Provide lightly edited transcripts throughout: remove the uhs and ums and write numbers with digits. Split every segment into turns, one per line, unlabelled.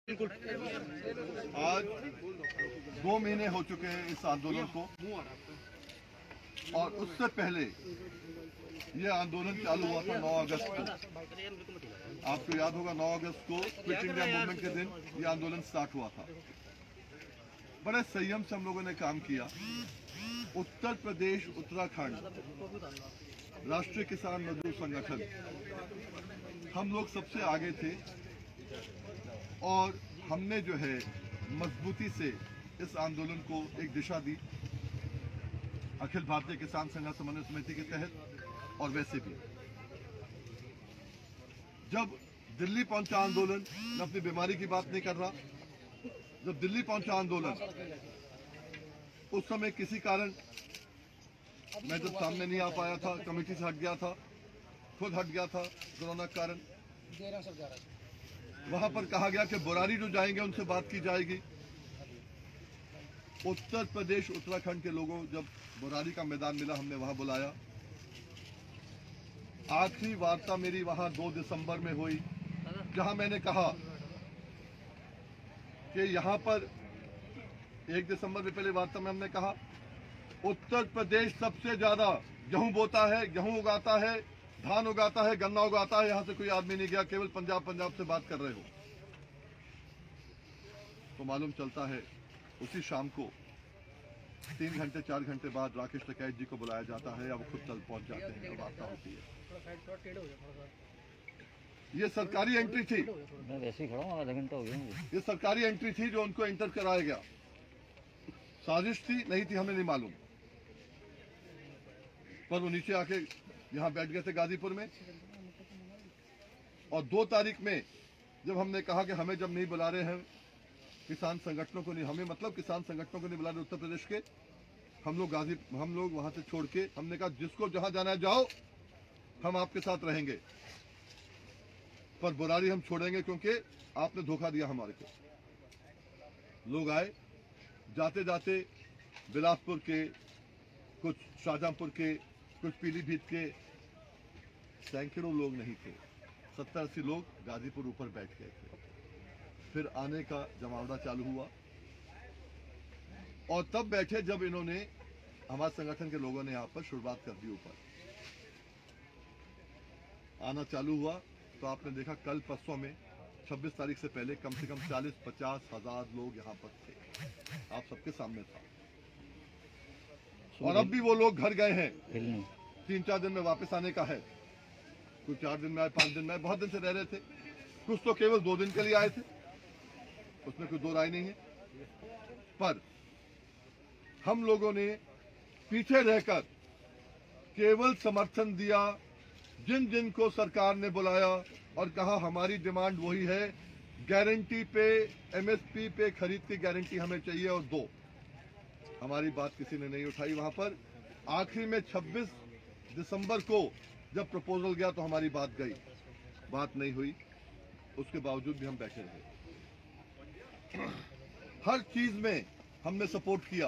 आज 2 महीने हो चुके हैं इस आंदोलन को, और उससे पहले ये आंदोलन चालू हुआ था 9 अगस्त को। आपको याद होगा 9 अगस्त को क्विट इंडिया मूवमेंट के दिन ये आंदोलन स्टार्ट हुआ था। बड़े संयम से हम लोगों ने काम किया। उत्तर प्रदेश, उत्तराखंड राष्ट्रीय किसान मजदूर संगठन, हम लोग सबसे आगे थे और हमने जो है मजबूती से इस आंदोलन को एक दिशा दी, अखिल भारतीय किसान संघर्ष समन्वय समिति के तहत। और वैसे भी जब दिल्ली पहुंचा आंदोलन, मैं अपनी बीमारी की बात नहीं कर रहा, जब दिल्ली पहुंचा आंदोलन उस समय किसी कारण मैं जब सामने नहीं आ पाया था, कमेटी से हट गया था, खुद हट गया था कोरोना के कारण। वहां पर कहा गया कि बुरारी जो जाएंगे उनसे बात की जाएगी। उत्तर प्रदेश, उत्तराखंड के लोगों जब बुरारी का मैदान मिला, हमने वहां बुलाया। आखिरी वार्ता मेरी वहां 2 दिसंबर में हुई, जहां मैंने कहा कि यहां पर 1 दिसंबर में पहले वार्ता में हमने कहा उत्तर प्रदेश सबसे ज्यादा गेहूं बोता है, गेहूं उगाता है, धान उगाता है, गन्ना उगाता है। यहां से कोई आदमी नहीं गया, केवल पंजाब से बात कर रहे हो। तो मालूम चलता है उसी शाम को 3 घंटे 4 घंटे बाद राकेश टिकैत जी को बुलाया जाता है, या वो खुद चल पहुंच जाते हैं, वार्ता होती है। ये सरकारी एंट्री थी,
मैं वैसे ही खड़ा हूं, आधा घंटा हो गया मुझे।
ये सरकारी एंट्री थी जो उनको एंटर कराया गया। साजिश थी नहीं थी हमें नहीं मालूम, पर वो नीचे आके यहाँ बैठ गए थे गाजीपुर में। और 2 तारीख में जब हमने कहा कि हमें जब नहीं बुला रहे हैं किसान संगठनों को, नहीं हमें मतलब किसान संगठनों को नहीं बुला रहे उत्तर प्रदेश के, हम लोग वहां से छोड़ के हमने कहा जिसको जहां जाना है जाओ, हम आपके साथ रहेंगे, पर बुरारी हम छोड़ेंगे क्योंकि आपने धोखा दिया हमारे को। लोग आए, जाते जाते बिलासपुर के, कुछ शाहजहांपुर के, कुछ पीलीभीत के, सैकड़ों लोग नहीं थे, 70-80 लोग गाजीपुर ऊपर बैठ गए थे। फिर आने का जमावड़ा चालू हुआ, और तब बैठे जब इन्होंने, हमारे संगठन के लोगों ने यहाँ पर शुरुआत कर दी, ऊपर आना चालू हुआ। तो आपने देखा कल परसों में 26 तारीख से पहले कम से कम 40-50 हजार लोग यहाँ पर थे, आप सबके सामने था। और अब भी वो लोग घर गए हैं, 3-4 दिन में वापस आने का है। कुछ 4 दिन में आए, 5 दिन में आए, बहुत दिन से रह रहे थे। कुछ तो केवल 2 दिन के लिए आए थे, उसमें कोई 2 राय नहीं है। पर हम लोगों ने पीछे रहकर केवल समर्थन दिया जिन जिन को सरकार ने बुलाया और कहा हमारी डिमांड वही है, गारंटी पे, एमएसपी पे खरीद की गारंटी हमें चाहिए, और 2 हमारी बात किसी ने नहीं उठाई। वहां पर आखिरी में 26 दिसंबर को जब प्रपोजल गया तो हमारी बात गई, बात नहीं हुई। उसके बावजूद भी हम बैठे रहे। हर चीज में हमने सपोर्ट किया,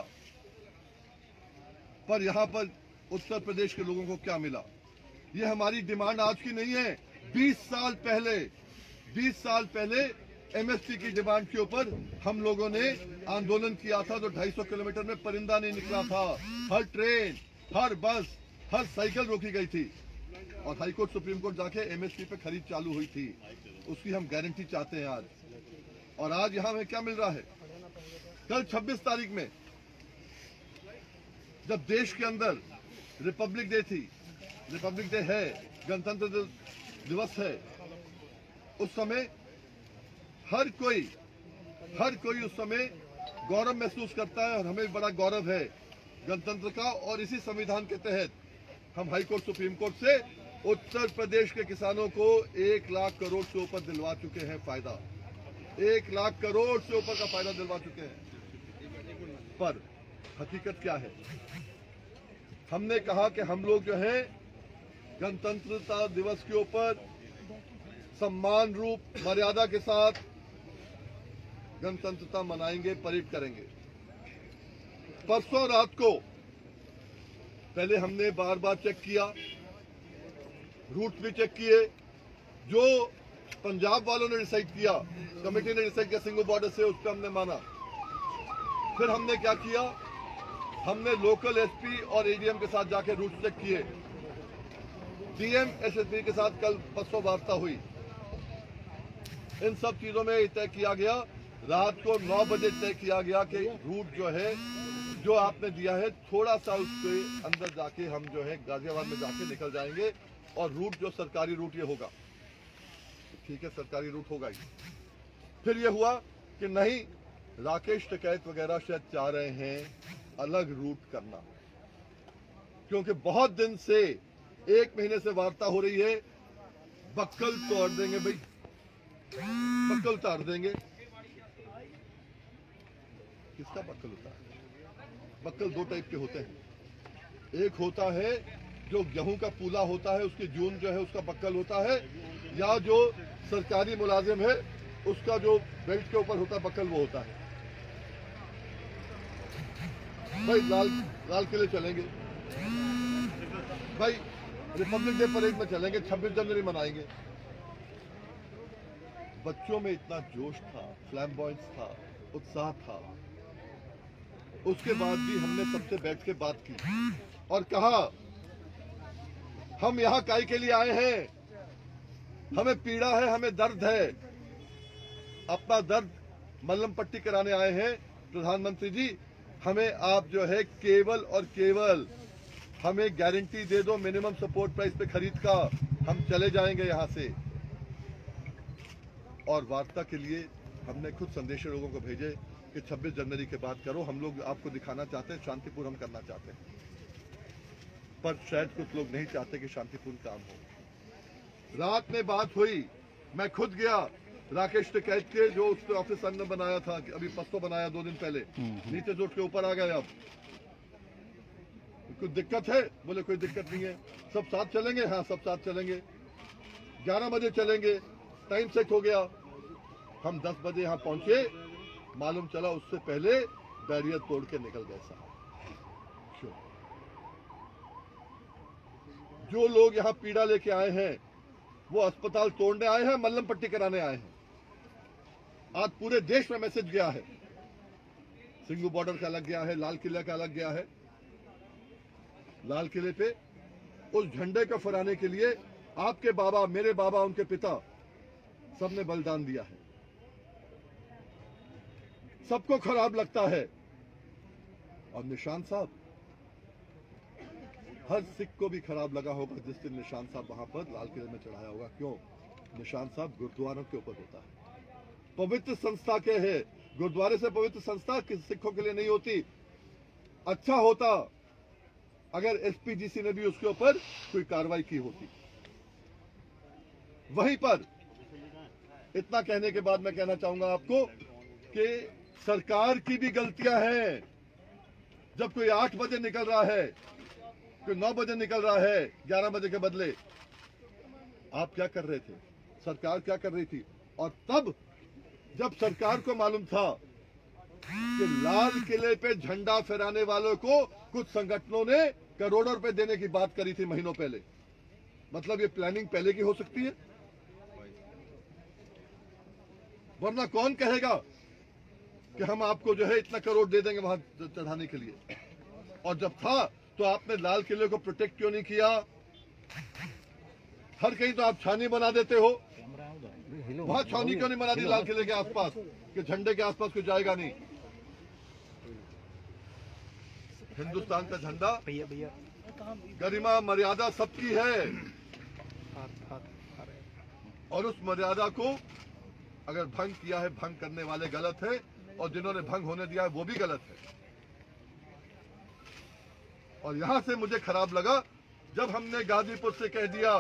पर यहां पर उत्तर प्रदेश के लोगों को क्या मिला? ये हमारी डिमांड आज की नहीं है, 20 साल पहले एमएसपी की डिमांड के ऊपर हम लोगों ने आंदोलन किया था। तो 250 किलोमीटर में परिंदा नहीं निकला था, हर ट्रेन, हर बस, हर साइकिल रोकी गई थी, और हाईकोर्ट, सुप्रीम कोर्ट जाके एमएसपी पे खरीद चालू हुई थी। उसकी हम गारंटी चाहते हैं आज। और आज यहां हमें क्या मिल रहा है? कल 26 तारीख में जब देश के अंदर रिपब्लिक डे थी, रिपब्लिक डे है, गणतंत्र दिवस है, उस समय हर कोई उस समय गौरव महसूस करता है, और हमें बड़ा गौरव है गणतंत्र का। और इसी संविधान के तहत हम हाईकोर्ट, सुप्रीम कोर्ट से उत्तर प्रदेश के किसानों को 1 लाख करोड़ से ऊपर दिलवा चुके हैं फायदा, 1 लाख करोड़ से ऊपर का फायदा दिलवा चुके हैं। पर हकीकत क्या है? हमने कहा कि हम लोग जो है गणतंत्रता दिवस के ऊपर सम्मान रूप मर्यादा के साथ गणतंत्रता मनाएंगे, परेड करेंगे। परसों रात को पहले हमने बार बार चेक किया, रूट भी चेक किए, जो पंजाब वालों ने डिसाइड किया, कमेटी ने डिसाइड किया सिंगू बॉर्डर से, उस पर हमने माना। फिर हमने क्या किया, हमने लोकल एसपी और एडीएम के साथ जाके रूट चेक किए। डीएम एसएसपी के साथ कल परसों वार्ता हुई। इन सब चीजों में तय किया गया, रात को 9 बजे तय किया गया कि रूट जो है, जो आपने दिया है, थोड़ा सा उसके अंदर जाके हम जो है गाजियाबाद में जाके निकल जाएंगे और रूट जो सरकारी रूट ये होगा। ठीक है, सरकारी रूट होगा ही। फिर ये हुआ कि नहीं, राकेश टिकैत वगैरह शायद चाह रहे हैं अलग रूट करना, क्योंकि बहुत दिन से 1 महीने से वार्ता हो रही है, बक्कल तोड़ देंगे भाई, बक्कल उतार देंगे। किसका बक्कल उतार? बक्कल 2 टाइप के होते हैं। एक होता है जो गेहूं का पूला होता है, उसकी जून जो है उसका बक्कल होता है, या जो सरकारी मुलाजिम है उसका जो बेल्ट के ऊपर होता है बक्कल, वो होता है। भाई लाल किले चलेंगे, भाई रिपब्लिक डे परेड में चलेंगे, 26 जनवरी मनाएंगे। बच्चों में इतना जोश था, फ्लैम्बॉयंस था, उत्साह था। उसके बाद भी हमने सबसे बैठ के बात की और कहा, हम यहां काहे के लिए आए हैं? हमें पीड़ा है, हमें दर्द है, अपना दर्द मलहम पट्टी कराने आए हैं। प्रधानमंत्री जी, हमें आप जो है केवल और केवल हमें गारंटी दे दो मिनिमम सपोर्ट प्राइस पे खरीद का, हम चले जाएंगे यहां से। और वार्ता के लिए हमने खुद संदेश लोगों को भेजे कि 26 जनवरी के बाद करो, हम लोग आपको दिखाना चाहते हैं, शांतिपूर्ण हम करना चाहते हैं। पर शायद कुछ लोग नहीं चाहते कि शांतिपूर्ण काम हो। रात में बात हुई, मैं खुद गया राकेश टिकैत के जो उसने ऑफिस ने बनाया था, अभी परसों बनाया 2 दिन पहले, नीचे से उठ के ऊपर आ गए। अब कोई दिक्कत है? बोले कोई दिक्कत नहीं है, सब साथ चलेंगे। हाँ, सब साथ चलेंगे, 11 बजे चलेंगे, टाइम सेट हो गया। हम 10 बजे यहाँ पहुंचे, मालूम चला उससे पहले बैरियर तोड़ के निकल गए साहब। जो लोग यहाँ पीड़ा लेके आए हैं वो अस्पताल तोड़ने आए हैं, मल्लम पट्टी कराने आए हैं। आज पूरे देश में मैसेज गया है, सिंगू बॉर्डर का अलग गया है, लाल किले का अलग गया है। लाल किले पे उस झंडे को फहराने के लिए आपके बाबा, मेरे बाबा, उनके पिता सबने बलिदान दिया है। सबको खराब लगता है, और निशान साहब, हर सिख को भी खराब लगा होगा जिस दिन निशान साहब वहां पर लाल किले में चढ़ाया होगा। क्यों? निशान साहब गुरुद्वारों के ऊपर होता है, पवित्र संस्था के है। गुरुद्वारे से पवित्र संस्था सिखों के लिए नहीं होती। अच्छा होता अगर एसपीजीसी ने भी उसके ऊपर कोई कार्रवाई की होती। वहीं पर इतना कहने के बाद मैं कहना चाहूंगा आपको कि सरकार की भी गलतियां हैं। जब कोई 8 बजे निकल रहा है, कोई 9 बजे निकल रहा है, 11 बजे के बदले, आप क्या कर रहे थे? सरकार क्या कर रही थी? और तब जब सरकार को मालूम था कि लाल किले पे झंडा फहराने वालों को कुछ संगठनों ने करोड़ों रुपए देने की बात करी थी महीनों पहले, मतलब ये प्लानिंग पहले की हो सकती है। वरना कौन कहेगा कि हम आपको जो है इतना करोड़ दे देंगे वहां चढ़ाने के लिए? और जब था तो आपने लाल किले को प्रोटेक्ट क्यों नहीं किया? हर कहीं तो आप छानी बना देते हो, वहां छानी क्यों नहीं बना दी लाल किले के आसपास कि झंडे के आसपास कोई जाएगा नहीं? हिंदुस्तान का झंडा, गरिमा मर्यादा सबकी है, और उस मर्यादा को अगर भंग किया है, भंग करने वाले गलत है, और जिन्होंने भंग होने दिया है वो भी गलत है। और यहां से मुझे खराब लगा जब हमने गाजीपुर से कह दिया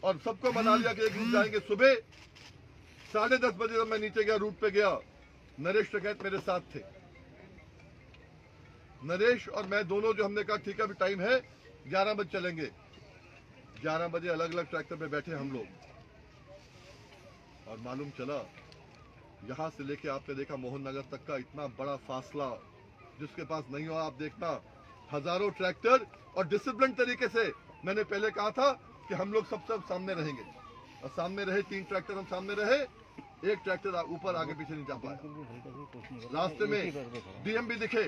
और सबको मना लिया कि एक ग्रुप जाएंगे। सुबह 10:30 बजे जब मैं नीचे गया, रूट पे गया, नरेश टिकैत मेरे साथ थे। नरेश और मैं दोनों जो हमने कहा ठीक है अभी टाइम है, 11 बजे चलेंगे। 11 बजे अलग अलग ट्रैक्टर पे बैठे हम लोग, और मालूम चला यहां से लेके आपने देखा मोहन नगर तक का इतना बड़ा फासला जिसके पास नहीं हो। आप देखना हजारों ट्रैक्टर, और डिसिप्लिन तरीके से, मैंने पहले कहा था कि हम लोग सब सामने रहेंगे, और सामने रहे 3 ट्रैक्टर, हम सामने रहे, एक ट्रैक्टर ऊपर आगे पीछे नहीं जा पाया। रास्ते में डीएम भी दिखे,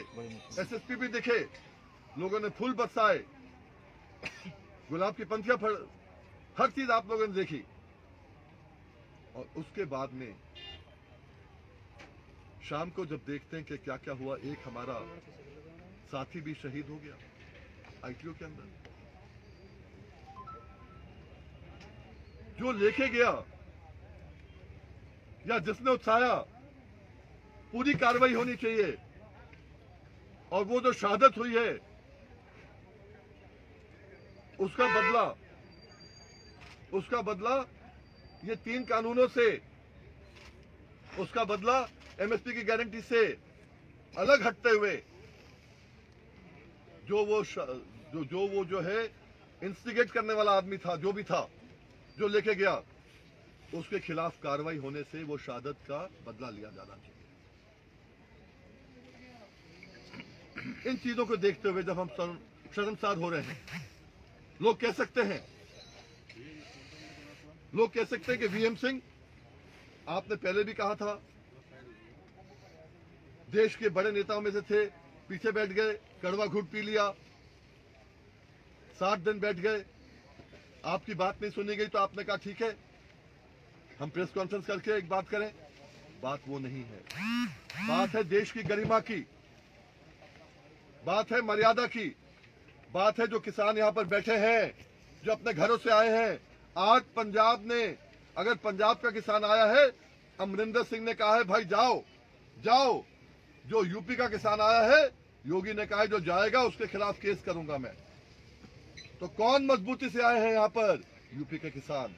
एसएसपी भी दिखे, लोगों ने फूल बरसाए, गुलाब की पंखियां हर चीज आप लोगों ने देखी। और उसके बाद में शाम को जब देखते हैं कि क्या क्या हुआ, एक हमारा साथी भी शहीद हो गया आईटीओ के अंदर। जो लेके गया या जिसने उकसाया, पूरी कार्रवाई होनी चाहिए। और वो जो शहादत हुई है उसका बदला ये 3 कानूनों से, उसका बदला एमएसपी की गारंटी से अलग हटते हुए जो है इंस्टिगेट करने वाला आदमी था, जो भी था, जो लेके गया, उसके खिलाफ कार्रवाई होने से वो शहादत का बदला लिया जाना चाहिए। इन चीजों को देखते हुए जब हम शर्मसार हो रहे हैं, लोग कह सकते हैं कि वीएम सिंह, आपने पहले भी कहा था, देश के बड़े नेताओं में से थे, पीछे बैठ गए, कड़वा घूंट पी लिया, 60 दिन बैठ गए, आपकी बात नहीं सुनी गई तो आपने कहा ठीक है, हम प्रेस कॉन्फ्रेंस करके एक बात करें। बात वो नहीं है, बात है देश की गरिमा की, बात है मर्यादा की, बात है जो किसान यहां पर बैठे हैं, जो अपने घरों से आए हैं। आज पंजाब ने, अगर पंजाब का किसान आया है, अमरिंदर सिंह ने कहा है भाई जाओ जाओ। जो यूपी का किसान आया है, योगी ने कहा है जो जाएगा उसके खिलाफ केस करूंगा मैं। तो कौन मजबूती से आए हैं यहां पर? यूपी के किसान।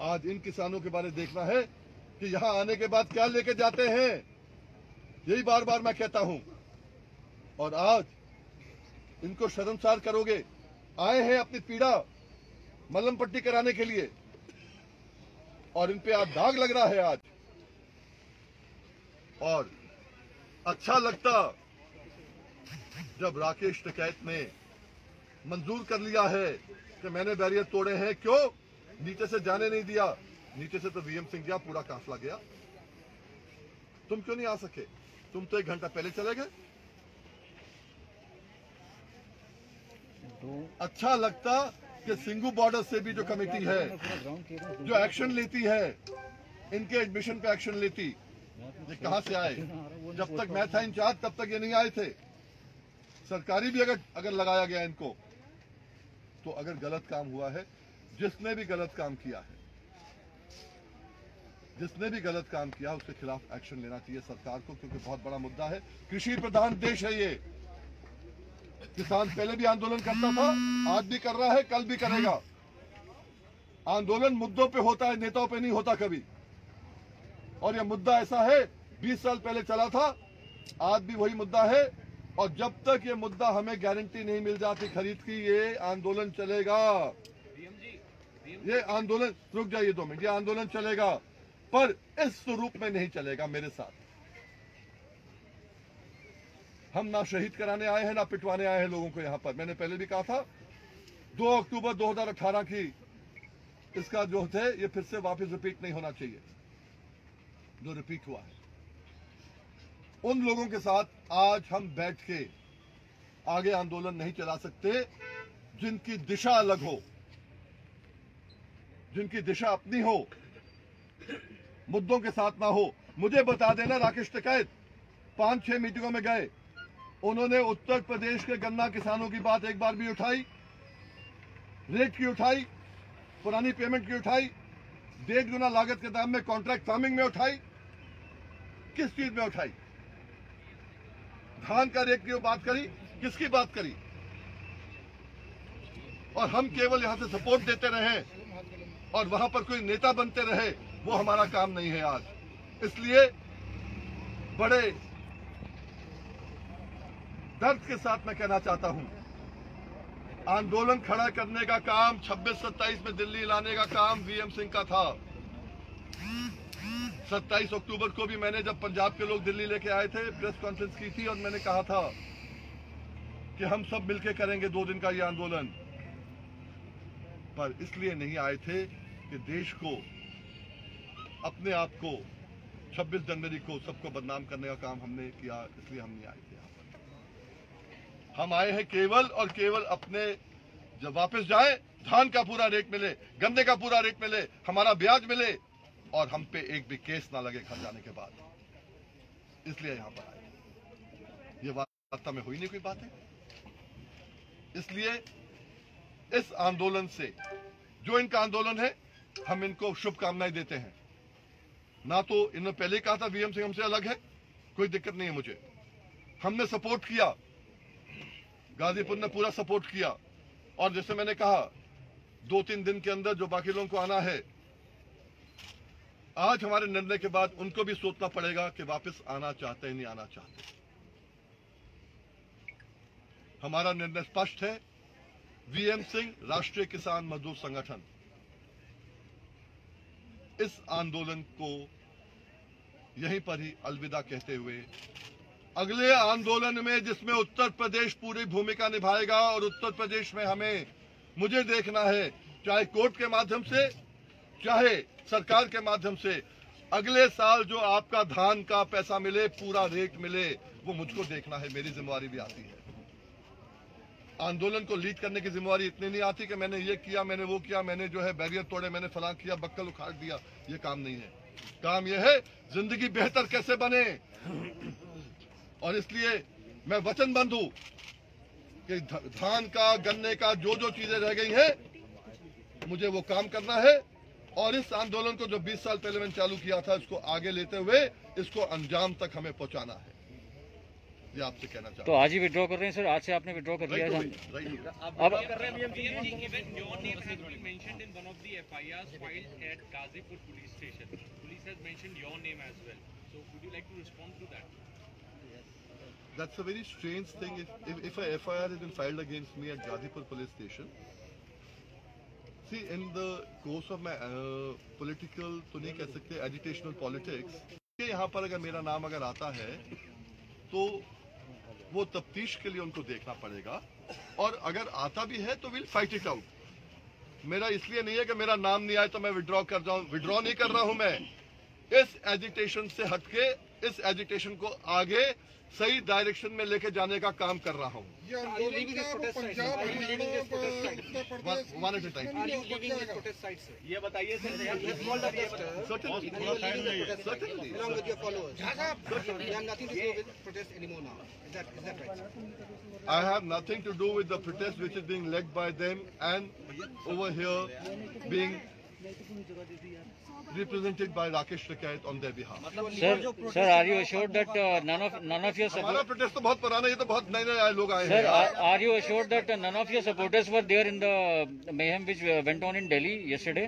आज इन किसानों के बारे में देखना है कि यहां आने के बाद क्या लेके जाते हैं, यही बार बार मैं कहता हूं। और आज इनको शर्मसार करोगे। आए हैं अपनी पीड़ा मलहम पट्टी कराने के लिए, और इन पे आज दाग लग रहा है आज। और अच्छा लगता जब राकेश टिकैत ने मंजूर कर लिया है कि मैंने बैरियर तोड़े हैं। क्यों? नीचे से जाने नहीं दिया। नीचे से तो वीएम सिंह गया, पूरा काफिला गया। तुम क्यों नहीं आ सके? तुम तो 1 घंटा पहले चले गए। अच्छा लगता कि सिंगू बॉर्डर से भी जो कमेटी है, जो एक्शन लेती है, इनके एडमिशन पे एक्शन लेती। ये कहां से आए? जब तक मैं था इंचार्ज तब तक ये नहीं आए थे। सरकारी भी अगर लगाया गया इनको, तो अगर गलत काम हुआ है, जिसने भी गलत काम किया है, जिसने भी गलत काम किया उसके खिलाफ एक्शन लेना चाहिए सरकार को, क्योंकि बहुत बड़ा मुद्दा है। कृषि प्रधान देश है ये। किसान पहले भी आंदोलन करता था, आज भी कर रहा है, कल भी करेगा। आंदोलन मुद्दों पे होता है, नेताओं पे नहीं होता कभी। और यह मुद्दा ऐसा है, 20 साल पहले चला था, आज भी वही मुद्दा है। और जब तक ये मुद्दा हमें गारंटी नहीं मिल जाती खरीद की, ये आंदोलन चलेगा। ये आंदोलन, रुक जाइए 2 मिनट, ये आंदोलन चलेगा, पर इस स्वरूप में नहीं चलेगा मेरे साथ। हम ना शहीद कराने आए हैं, ना पिटवाने आए हैं लोगों को यहां पर। मैंने पहले भी कहा था, 2 अक्टूबर 2018 की इसका जो थे, ये फिर से वापस रिपीट नहीं होना चाहिए जो रिपीट हुआ है। उन लोगों के साथ आज हम बैठ के आगे आंदोलन नहीं चला सकते जिनकी दिशा अलग हो, जिनकी दिशा अपनी हो, मुद्दों के साथ ना हो। मुझे बता देना, राकेश टिकैत 5-6 मीटिंगों में गए, उन्होंने उत्तर प्रदेश के गन्ना किसानों की बात एक बार भी उठाई? रेट की उठाई, पुरानी पेमेंट की उठाई, 1.5 गुना लागत के दाम में कॉन्ट्रैक्ट फार्मिंग में उठाई? किस चीज में उठाई? धान का रेट की बात करी? किसकी बात करी? और हम केवल यहां से सपोर्ट देते रहे और वहां पर कोई नेता बनते रहे, वो हमारा काम नहीं है आज। इसलिए बड़े दर्द के साथ मैं कहना चाहता हूं, आंदोलन खड़ा करने का काम, 26-27 में दिल्ली लाने का काम वीएम सिंह का था। 27 अक्टूबर को भी मैंने, जब पंजाब के लोग दिल्ली लेके आए थे, प्रेस कॉन्फ्रेंस की थी और मैंने कहा था कि हम सब मिलके करेंगे 2 दिन का ये आंदोलन। पर इसलिए नहीं आए थे कि देश को, अपने आप को 26 जनवरी को सबको बदनाम करने का काम हमने किया, इसलिए हम नहीं आए थे यहाँ पर। हम आए हैं केवल और केवल अपने, जब वापस जाए धान का पूरा रेट मिले, गन्ने का पूरा रेट मिले, हमारा ब्याज मिले और हम पे एक भी केस ना लगे घर जाने के बाद, इसलिए यहां पर आए। ये वास्तव में हुई नहीं कोई बात है। इसलिए इस आंदोलन से, जो इनका आंदोलन है, हम इनको शुभकामनाएं देते हैं। ना तो इन्होंने पहले कहा था वीएम सिंह हमसे अलग है, कोई दिक्कत नहीं है मुझे, हमने सपोर्ट किया, गाजीपुर ने पूरा सपोर्ट किया। और जैसे मैंने कहा 2-3 दिन के अंदर जो बाकी लोगों को आना है, आज हमारे निर्णय के बाद उनको भी सोचना पड़ेगा कि वापस आना चाहते हैं नहीं आना चाहते। हमारा निर्णय स्पष्ट है। वीएम सिंह राष्ट्रीय किसान मजदूर संगठन इस आंदोलन को यहीं पर ही अलविदा कहते हुए अगले आंदोलन में, जिसमें उत्तर प्रदेश पूरी भूमिका निभाएगा और उत्तर प्रदेश में मुझे देखना है, चाहे कोर्ट के माध्यम से, चाहे सरकार के माध्यम से, अगले साल जो आपका धान का पैसा मिले, पूरा रेट मिले, वो मुझको देखना है। मेरी जिम्मेवारी भी आती है। आंदोलन को लीड करने की जिम्मेवारी इतनी नहीं आती कि मैंने ये किया, मैंने वो किया, मैंने जो है बैरियर तोड़े, मैंने फलां किया, बक्कल उखाड़ दिया। ये काम नहीं है। काम ये है जिंदगी बेहतर कैसे बने। और इसलिए मैं वचनबद्ध हूं कि धान का, गन्ने का, जो जो चीजें रह गई हैं, मुझे वो काम करना है। और इस आंदोलन को जो 20 साल पहले मैंने चालू किया था, इसको आगे लेते हुए इसको अंजाम तक हमें पहुंचाना है। ये आपसे कहना चाहता हूं।
तो आज ही विड्रॉ कर रहे हैं सर? आज से आपने विड्रॉ कर लिया है?
अब कर रहे हैं even your name has been mentioned in one of the FIRs filed at Gazipur police station. Police has mentioned your name as well. So would you like to respond to that?
That's a very strange thing. If a FIR has been filed against me at Gazipur police station, see, in the course of my political, तो नहीं कह सकते, agitational politics, कि यहाँ पर अगर मेरा नाम अगर आता है तो वो तफ्तीश के लिए उनको देखना पड़ेगा। और अगर आता भी है तो विल फाइट इट आउट। मेरा इसलिए नहीं है कि मेरा नाम नहीं आए तो मैं विड्रॉ कर जाऊं। विड्रॉ नहीं कर रहा हूं मैं। इस एजिटेशन से हटके इस एजिटेशन को आगे सही डायरेक्शन में लेके जाने का काम कर रहा हूं।
ये बताइए
I have nothing to do with the protest which is being led by them and over here being represented by Rakesh Tikait on their behalf.
Sir, are you assured that none of your
हमारा protest तो बहुत पुराना है, ये तो बहुत नए नए लोग आए
Sir,
हैं।
are you assured that none of your supporters were there in the mayhem which went on in Delhi yesterday?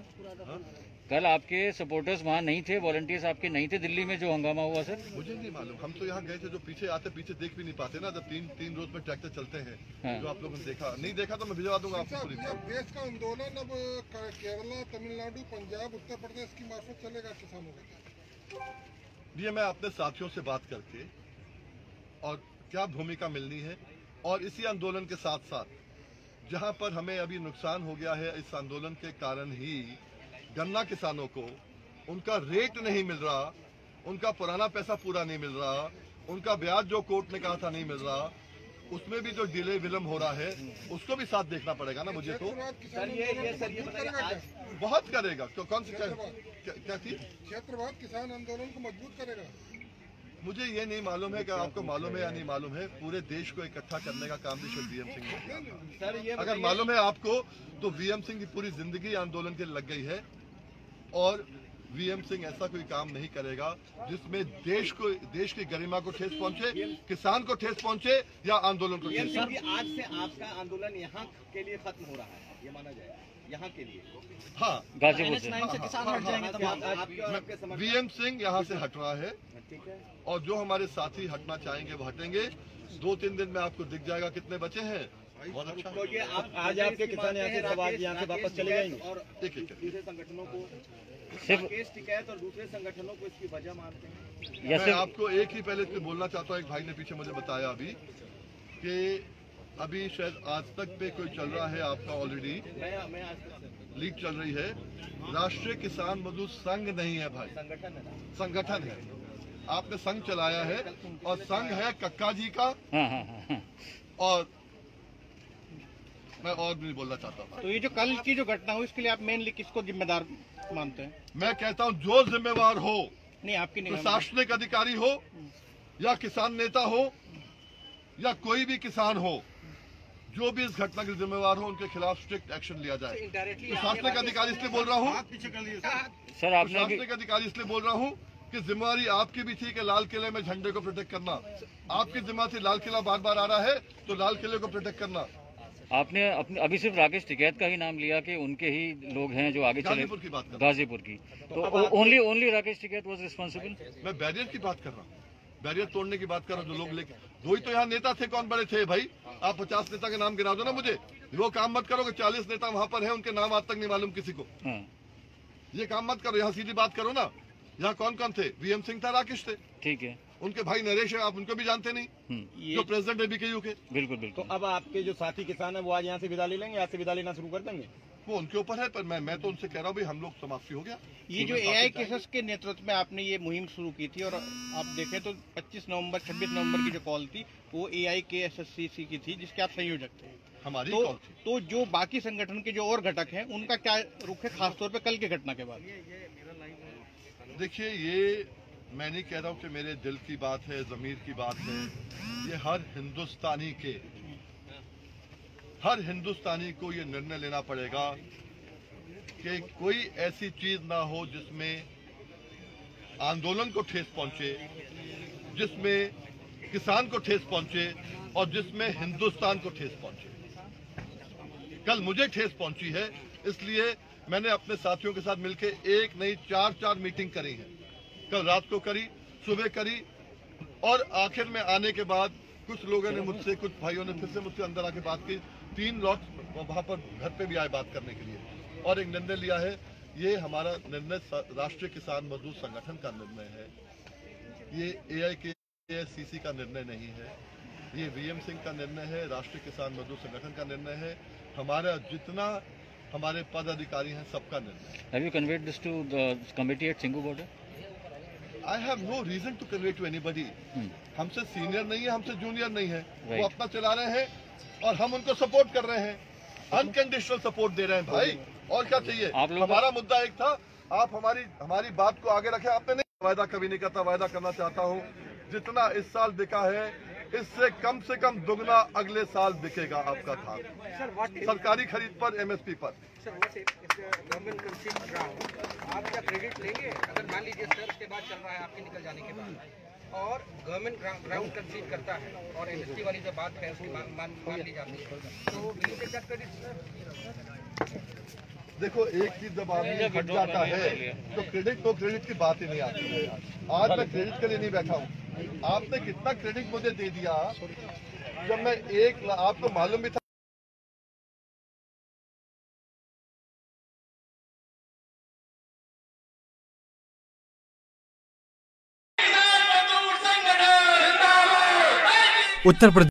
कल आपके सपोर्टर्स वहाँ नहीं थे, वॉलंटियर्स आपके नहीं थे दिल्ली में जो हंगामा हुआ सर?
मुझे नहीं मालूम, हम तो यहाँ गए थे। जो पीछे आते पीछे देख भी नहीं पाते ना, जब तीन रोज में ट्रैक्टर चलते हैं।
हाँ।
जो आप लोगों ने देखा नहीं देखा तो मैं भिजवा दूंगा आपको।
देश का आंदोलन अब केरला, तमिलनाडु, पंजाब, उत्तर प्रदेश की मार्फत चलेगा किसानों का?
ये मैं अपने साथियों से बात करके और क्या भूमिका मिलनी है, और इसी आंदोलन के साथ साथ जहाँ पर हमें अभी नुकसान हो गया है, इस आंदोलन के कारण ही गन्ना किसानों को उनका रेट नहीं मिल रहा, उनका पुराना पैसा पूरा नहीं मिल रहा, उनका ब्याज जो कोर्ट ने कहा था नहीं मिल रहा, उसमें भी जो डिले विलम्ब हो रहा है, उसको भी साथ देखना पड़ेगा ना मुझे। तो बहुत करेगा। तो कौन सी क्या थी?
क्षेत्रवाद किसान आंदोलन को मजबूत करेगा।
मुझे ये नहीं मालूम है कि आपको मालूम है या नहीं मालूम है। पूरे देश को इकट्ठा करने का काम भी शायद वीएम सिंह ने किया। अगर मालूम है आपको तो वीएम सिंह की पूरी जिंदगी आंदोलन के लग गई है, और वीएम सिंह ऐसा कोई काम नहीं करेगा जिसमें देश की गरिमा को ठेस पहुंचे, किसान को ठेस पहुंचे या आंदोलन को ठेस पहुंचे।
आज से आपका आंदोलन यहाँ के लिए खत्म हो रहा है, ये माना जाए यहाँ के लिए?
हाँ,
गाजीपुर से
वीएम सिंह यहाँ से हट रहा है, और जो हमारे साथी हटना चाहेंगे वो हटेंगे। 2-3 दिन में आपको दिख जाएगा कितने बचे हैं। बहुत अच्छा।
तो ये आज आपके किसान यहाँ से वापस चले जाएंगे, और दूसरे संगठनों को, राकेश टिकैत और दूसरे संगठनों को इसकी वजह मानते हैं?
मैं आपको एक ही पहले इसमें बोलना चाहता हूँ। एक भाई ने पीछे मुझे बताया अभी कि अभी शायद आज तक पे कोई चल रहा है आपका ऑलरेडी। लीक चल रही है। राष्ट्रीय किसान मजदूर संघ नहीं है भाई, संगठन है। आपने संघ चलाया है और संघ है कक्का जी का। और मैं और भी नहीं बोलना चाहता।
तो ये जो कल की जो घटना हुई इसके लिए आप मेनली किसको जिम्मेदार मानते हैं?
मैं कहता हूं जो जिम्मेवार हो,
नहीं आपकी निगाह में?
प्रशासनिक अधिकारी हो या किसान नेता हो या कोई भी किसान हो, जो भी इस घटना के जिम्मेवार हो उनके खिलाफ स्ट्रिक्ट एक्शन लिया जाए। प्रशासनिक अधिकारी इसलिए बोल रहा हूँ
सर आपने
प्रशासनिक अधिकारी इसलिए बोल रहा हूँ कि जिम्मेवारी आपकी भी थी कि लाल किले में झंडे को प्रोटेक्ट करना। आपकी जिम्मेदारी थी, लाल किला बार बार आ रहा है तो लाल किले को प्रोटेक्ट करना।
आपने अपने अभी सिर्फ राकेश टिकैत का ही नाम लिया कि उनके ही लोग हैं जो आगे चले।
गाजीपुर की बात कर
गाजीपुर की, तो only Rakesh Tikait was responsible.
मैं बैरियर की बात कर रहा हूँ, बैरियर तोड़ने की बात कर रहा हूँ। जो लोग लेके दो ही तो यहाँ नेता थे, कौन बड़े थे भाई? आप 50 नेता के नाम गिना दो ना मुझे। वो काम मत करो कि 40 नेता वहाँ पर है, उनके नाम आज तक नहीं मालूम किसी को। ये काम मत करो, यहाँ सीधी बात करो ना। यहाँ कौन कौन थे? वीएम सिंह था, राकेश थे,
ठीक है।
उनके भाई नरेश है, आप उनको भी जानते नहीं, जो प्रेसिडेंट है बीकेयू के।
बिल्कुल बिल्कुल।
तो अब आपके जो साथी किसान है वो आज यहाँ से विदा ले लेंगे, आज से विदा लेना शुरू कर देंगे?
वो उनके ऊपर है, पर मैं तो उनसे कह रहा हूँ भाई हम लोग समाप्ति हो गया।
ये जो AIKSS के नेतृत्व में आपने ये मुहिम शुरू की थी और आप देखें तो 26 नवंबर की जो कॉल थी वो AIKSSCC की थी, जिसके आप संयोजक थे।
हमारी
तो,
कॉल थी।
तो जो बाकी संगठन के जो और घटक हैं उनका क्या रुख है, खासतौर पे कल की घटना के बाद?
देखिए, ये मैं नहीं कह रहा हूँ कि मेरे दिल की बात है, जमीर की बात है। ये हर हिंदुस्तानी को ये निर्णय लेना पड़ेगा कि कोई ऐसी चीज ना हो जिसमें आंदोलन को ठेस पहुंचे, जिसमें किसान को ठेस पहुंचे और जिसमें हिंदुस्तान को ठेस पहुंचे। कल मुझे ठेस पहुंची है, इसलिए मैंने अपने साथियों के साथ मिलकर एक नहीं चार मीटिंग करी है। कल रात को करी, सुबह करी, और आखिर में आने के बाद कुछ लोगों ने मुझसे, कुछ भाइयों ने फिर से मुझसे अंदर आके बात की। 3 लॉट वहां पर घर पे भी आए बात करने के लिए, और एक निर्णय लिया है। ये हमारा निर्णय राष्ट्रीय किसान मजदूर संगठन का निर्णय है, ये AIKSCC का निर्णय नहीं है, ये वीएम सिंह का निर्णय है, राष्ट्रीय किसान मजदूर संगठन का निर्णय है। हमारा जितना हमारे पद अधिकारी हैं सबका निर्णय।
Have you conveyed this to the committee at Singhu border?
I have no reason to convey to anybody. हमसे सीनियर नहीं है, हमसे जूनियर नहीं है।
Right.
वो अपना चला रहे हैं और हम उनको सपोर्ट कर रहे हैं, अनकंडीशनल सपोर्ट दे रहे हैं भाई। और क्या चाहिए? हमारा मुद्दा एक था, आप हमारी बात को आगे रखें। आपने नहीं, वायदा कभी नहीं करता, वायदा करना चाहता हूँ जितना इस साल बिका है इससे कम से कम दुगना अगले साल बिकेगा आपका धान, सरकारी खरीद पर, MSP पर।
सर, गवर्नमेंट कंसीड ग्राउंड आप क्या क्रेडिट लेंगे अगर मान लीजिए सर उसके बाद चल रहा है आपके निकल जाने के बाद, और गवर्नमेंट ग्राउंड कंसीड करता है और MSP वाली जो बात है उसकी मान ली जाती है, तो will you take that credit sir?
देखो, एक चीज जब आदमी हट जाता है तो क्रेडिट की बात ही नहीं आती है यार। आज मैं क्रेडिट के लिए नहीं बैठा हूँ। आपने कितना क्रेडिट मुझे दे दिया जब मैं आपको मालूम भी था।
उत्तर प्रदेश